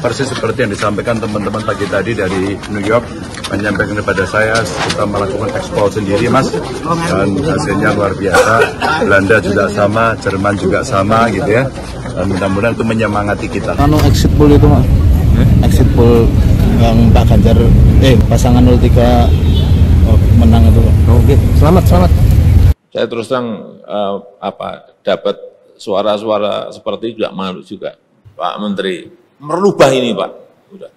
persis seperti yang disampaikan teman-teman pagi tadi dari New York, menyampaikan kepada saya kita melakukan ekspor sendiri, Mas, dan hasilnya luar biasa. Belanda juga sama, Jerman juga sama, gitu ya. Dan mudah-mudahan itu menyemangati kita. Exit poll itu, Mas, exit poll yang Pak Ganjar, pasangan 03 menang itu. Oke, selamat. Saya terus terang dapat suara-suara seperti itu juga malu juga. Pak Menteri, merubah ini Pak, udah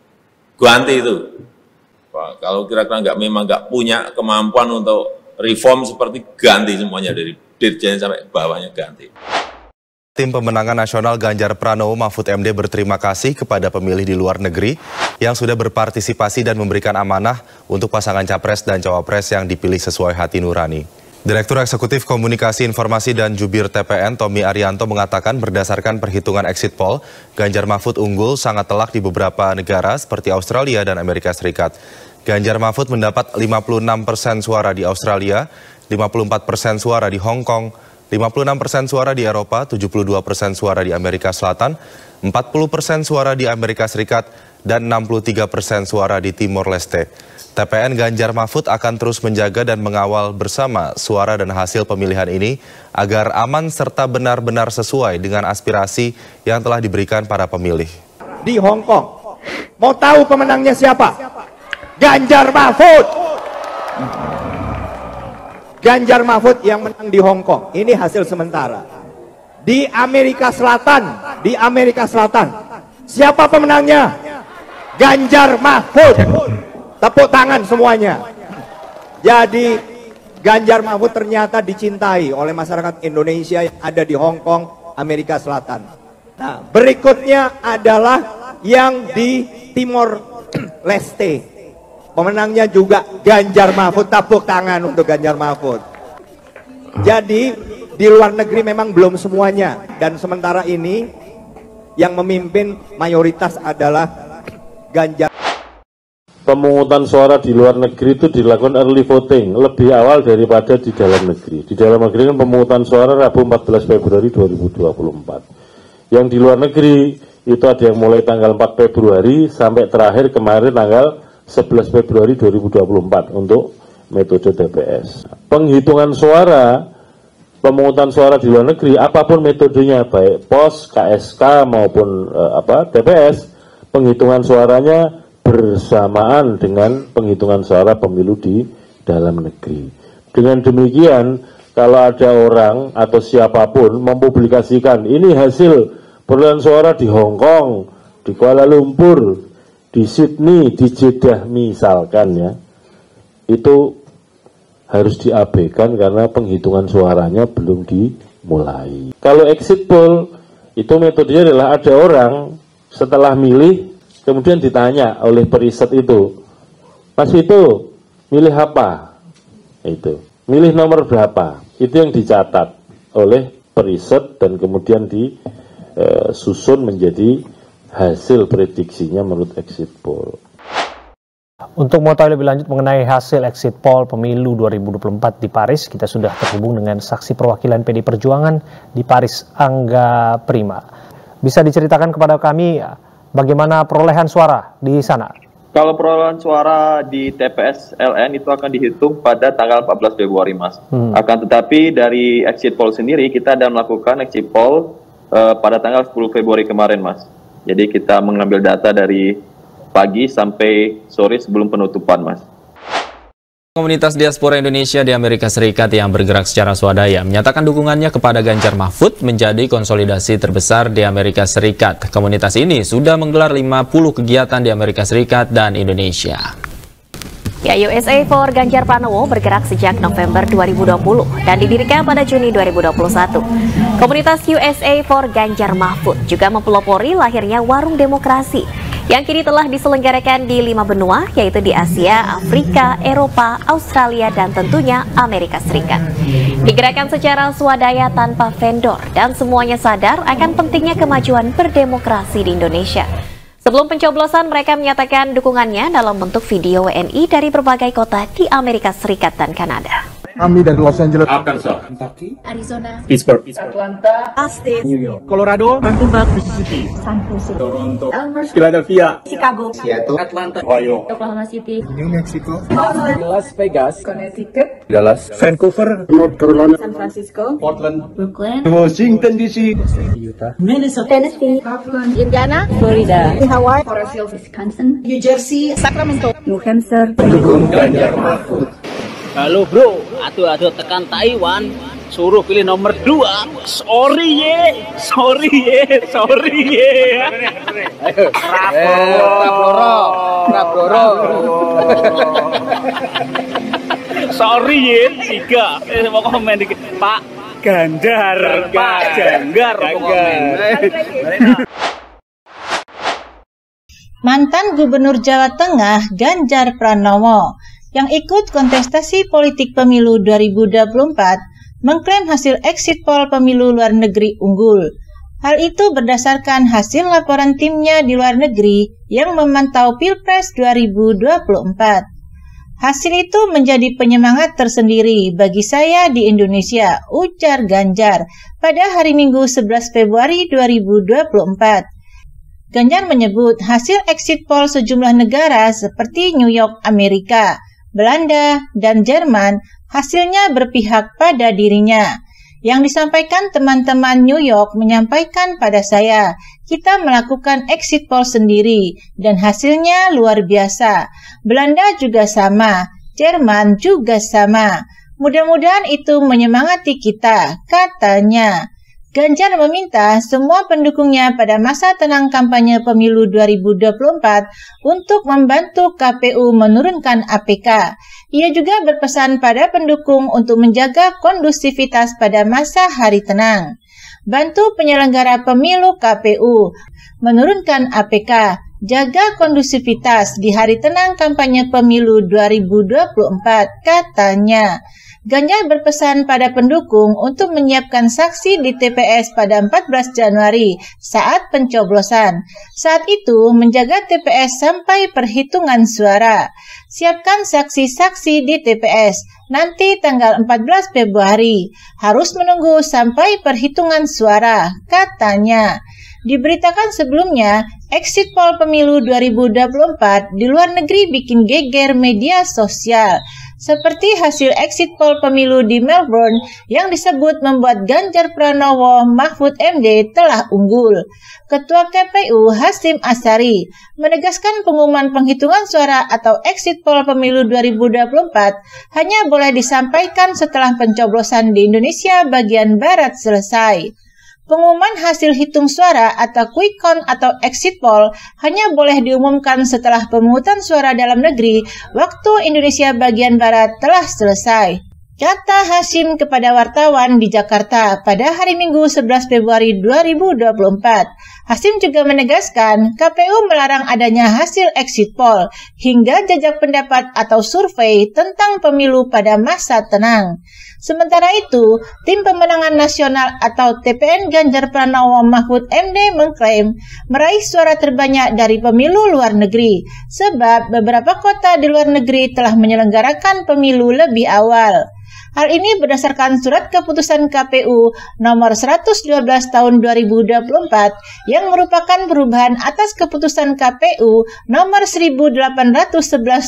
ganti itu. Pak, kalau kira-kira memang nggak punya kemampuan untuk reform seperti ganti semuanya dari dirjen sampai bawahnya ganti. Tim Pemenangan Nasional Ganjar Pranowo Mahfud MD berterima kasih kepada pemilih di luar negeri yang sudah berpartisipasi dan memberikan amanah untuk pasangan capres dan cawapres yang dipilih sesuai hati nurani. Direktur Eksekutif Komunikasi Informasi dan Jubir TPN Tommy Arianto mengatakan berdasarkan perhitungan exit poll, Ganjar Mahfud unggul sangat telak di beberapa negara seperti Australia dan Amerika Serikat. Ganjar Mahfud mendapat 56% suara di Australia, 54% suara di Hong Kong, 56% suara di Eropa, 72% suara di Amerika Selatan, 40% suara di Amerika Serikat, dan 63% suara di Timor Leste. TPN Ganjar Mahfud akan terus menjaga dan mengawal bersama suara dan hasil pemilihan ini agar aman serta benar-benar sesuai dengan aspirasi yang telah diberikan para pemilih. Di Hong Kong, mau tahu pemenangnya siapa? Ganjar Mahfud. Ganjar Mahfud yang menang di Hong Kong. Ini hasil sementara. Di Amerika Selatan, siapa pemenangnya? Ganjar Mahfud. Tepuk tangan semuanya. Jadi Ganjar Mahfud ternyata dicintai oleh masyarakat Indonesia yang ada di Hong Kong, Amerika Selatan. Nah, berikutnya adalah yang di Timor Leste. Pemenangnya juga Ganjar Mahfud, tepuk tangan untuk Ganjar Mahfud. Jadi di luar negeri memang belum semuanya, dan sementara ini yang memimpin mayoritas adalah Ganjar. Pemungutan suara di luar negeri itu dilakukan early voting, lebih awal daripada di dalam negeri. Di dalam negeri kan pemungutan suara Rabu 14 Februari 2024. Yang di luar negeri itu ada yang mulai tanggal 4 Februari sampai terakhir kemarin tanggal 11 Februari 2024 untuk metode TPS. Penghitungan suara, pemungutan suara di luar negeri, apapun metodenya, baik POS, KSK maupun TPS, penghitungan suaranya bersamaan dengan penghitungan suara pemilu di dalam negeri. Dengan demikian, kalau ada orang atau siapapun mempublikasikan ini hasil perolehan suara di Hong Kong, di Kuala Lumpur, di Sydney, di Jeddah misalkan ya, itu harus diabaikan karena penghitungan suaranya belum dimulai. Kalau exit poll, itu metodenya adalah ada orang setelah milih, kemudian ditanya oleh periset itu, Mas itu milih apa? Itu, milih nomor berapa? Itu yang dicatat oleh periset dan kemudian disusun menjadi hasil prediksinya menurut exit poll. Untuk mengetahui lebih lanjut mengenai hasil exit poll pemilu 2024 di Paris, kita sudah terhubung dengan saksi perwakilan PD Perjuangan di Paris, Angga Prima. Bisa diceritakan kepada kami bagaimana perolehan suara di sana? Kalau perolehan suara di TPS LN itu akan dihitung pada tanggal 14 Februari, Mas. Akan tetapi dari exit poll sendiri, kita ada melakukan exit poll pada tanggal 10 Februari kemarin, Mas. Jadi kita mengambil data dari pagi sampai sore sebelum penutupan, Mas. Komunitas diaspora Indonesia di Amerika Serikat yang bergerak secara swadaya menyatakan dukungannya kepada Ganjar Mahfud menjadi konsolidasi terbesar di Amerika Serikat. Komunitas ini sudah menggelar 50 kegiatan di Amerika Serikat dan Indonesia. Ya, USA for Ganjar Pranowo bergerak sejak November 2020 dan didirikan pada Juni 2021. Komunitas USA for Ganjar Mahfud juga mempelopori lahirnya Warung Demokrasi yang kini telah diselenggarakan di 5 benua, yaitu di Asia, Afrika, Eropa, Australia, dan tentunya Amerika Serikat. Digerakkan secara swadaya tanpa vendor dan semuanya sadar akan pentingnya kemajuan berdemokrasi di Indonesia. Sebelum pencoblosan, mereka menyatakan dukungannya dalam bentuk video WNI dari berbagai kota di Amerika Serikat dan Kanada. Kami dari Los Angeles, Arkansas, Kentucky, Arizona, Pittsburgh, Atlanta, Austin, New York, Colorado, Vancouver, Mississippi, San Jose, Toronto, Elmer, Philadelphia, Chicago, Seattle, Atlanta, Ohio, Oklahoma City, New Mexico, Las Vegas, Connecticut, Dallas, Vancouver, North Carolina, San Francisco, Portland, Brooklyn, Washington DC, Utah, Minnesota, Tennessee, Parkland, Indiana, Florida, Hawaii, Forest Hill, Wisconsin, New Jersey, Sacramento, New Hampshire. pendukung Ganjar Mahfud. Halo bro, aduh tekan Taiwan, suruh pilih nomor 2. Sorry ye. Ayo, Rabloro. Sorry ye, 3. Mau komen dikit, Pak Ganjar. Mau komen. Mantan Gubernur Jawa Tengah Ganjar Pranowo yang ikut kontestasi politik pemilu 2024 mengklaim hasil exit poll pemilu luar negeri unggul. Hal itu berdasarkan hasil laporan timnya di luar negeri yang memantau Pilpres 2024. Hasil itu menjadi penyemangat tersendiri bagi saya di Indonesia, ujar Ganjar pada hari Minggu 11 Februari 2024. Ganjar menyebut hasil exit poll sejumlah negara seperti New York, Amerika, Belanda, dan Jerman hasilnya berpihak pada dirinya. Yang disampaikan teman-teman New York menyampaikan pada saya, kita melakukan exit poll sendiri dan hasilnya luar biasa. Belanda juga sama, Jerman juga sama. Mudah-mudahan itu menyemangati kita, katanya. Ganjar meminta semua pendukungnya pada masa tenang kampanye pemilu 2024 untuk membantu KPU menurunkan APK. Ia juga berpesan pada pendukung untuk menjaga kondusivitas pada masa hari tenang. Bantu penyelenggara pemilu KPU menurunkan APK, jaga kondusivitas di hari tenang kampanye pemilu 2024, katanya. Ganjar berpesan pada pendukung untuk menyiapkan saksi di TPS pada 14 Januari saat pencoblosan. Saat itu menjaga TPS sampai perhitungan suara. Siapkan saksi-saksi di TPS nanti tanggal 14 Februari. Harus menunggu sampai perhitungan suara, katanya. Diberitakan sebelumnya, exit poll pemilu 2024 di luar negeri bikin geger media sosial. Seperti hasil exit poll pemilu di Melbourne yang disebut membuat Ganjar Pranowo Mahfud MD telah unggul. Ketua KPU Hasyim Asyari menegaskan pengumuman penghitungan suara atau exit poll pemilu 2024 hanya boleh disampaikan setelah pencoblosan di Indonesia bagian barat selesai. Pengumuman hasil hitung suara atau quick count atau exit poll hanya boleh diumumkan setelah pemungutan suara dalam negeri waktu Indonesia bagian barat telah selesai, kata Hasyim kepada wartawan di Jakarta pada hari Minggu 11 Februari 2024. Hasyim juga menegaskan KPU melarang adanya hasil exit poll hingga jajak pendapat atau survei tentang pemilu pada masa tenang. Sementara itu, Tim Pemenangan Nasional atau TPN Ganjar Pranowo Mahfud MD mengklaim meraih suara terbanyak dari pemilu luar negeri, sebab beberapa kota di luar negeri telah menyelenggarakan pemilu lebih awal. Hal ini berdasarkan surat keputusan KPU nomor 112 tahun 2024 yang merupakan perubahan atas keputusan KPU nomor 1811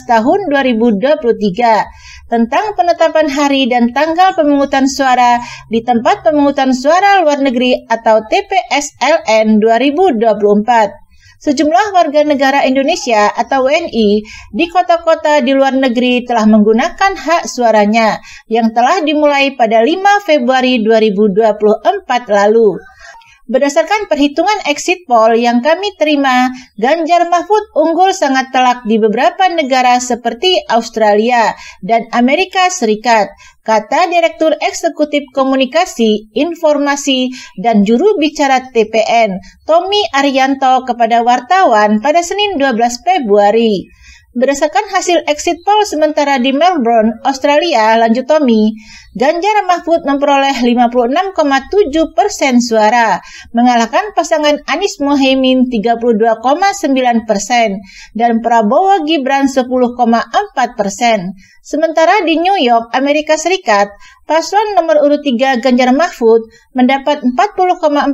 tahun 2023 tentang penetapan hari dan tanggal pemungutan suara di tempat pemungutan suara luar negeri atau TPSLN 2024. Sejumlah warga negara Indonesia atau WNI di kota-kota di luar negeri telah menggunakan hak suaranya yang telah dimulai pada 5 Februari 2024 lalu. Berdasarkan perhitungan exit poll yang kami terima, Ganjar Mahfud unggul sangat telak di beberapa negara seperti Australia dan Amerika Serikat, kata Direktur Eksekutif Komunikasi, Informasi, dan Juru Bicara TPN, Tommy Arianto kepada wartawan pada Senin 12 Februari. Berdasarkan hasil exit poll sementara di Melbourne, Australia, lanjut Tommy, Ganjar Mahfud memperoleh 56,7% suara, mengalahkan pasangan Anies Mohaimin 32,9% dan Prabowo Gibran 10,4%. Sementara di New York, Amerika Serikat, paslon nomor urut 3 Ganjar Mahfud mendapat 40,4%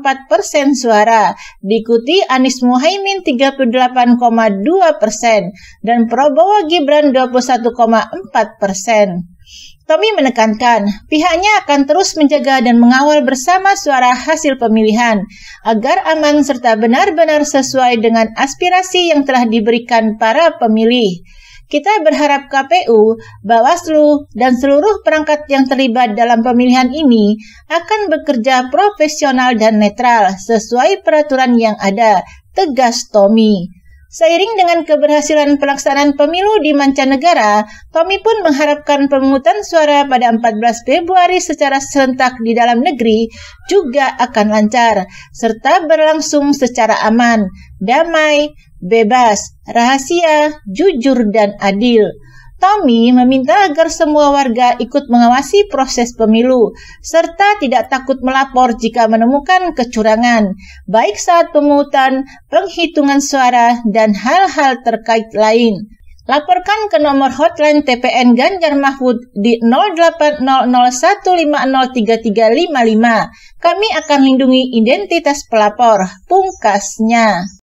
suara, diikuti Anies Mohaimin 38,2% dan Prabowo Gibran 21,4%. Tommy menekankan pihaknya akan terus menjaga dan mengawal bersama suara hasil pemilihan agar aman serta benar-benar sesuai dengan aspirasi yang telah diberikan para pemilih. Kita berharap KPU, Bawaslu, dan seluruh perangkat yang terlibat dalam pemilihan ini akan bekerja profesional dan netral sesuai peraturan yang ada, tegas Tommy. Seiring dengan keberhasilan pelaksanaan pemilu di mancanegara, Tommy pun mengharapkan pemungutan suara pada 14 Februari secara serentak di dalam negeri juga akan lancar, serta berlangsung secara aman, damai, bebas, rahasia, jujur, dan adil. Tommy meminta agar semua warga ikut mengawasi proses pemilu, serta tidak takut melapor jika menemukan kecurangan, baik saat pemungutan, penghitungan suara, dan hal-hal terkait lain. Laporkan ke nomor hotline TPN Ganjar Mahfud di 080015033355. Kami akan lindungi identitas pelapor, pungkasnya.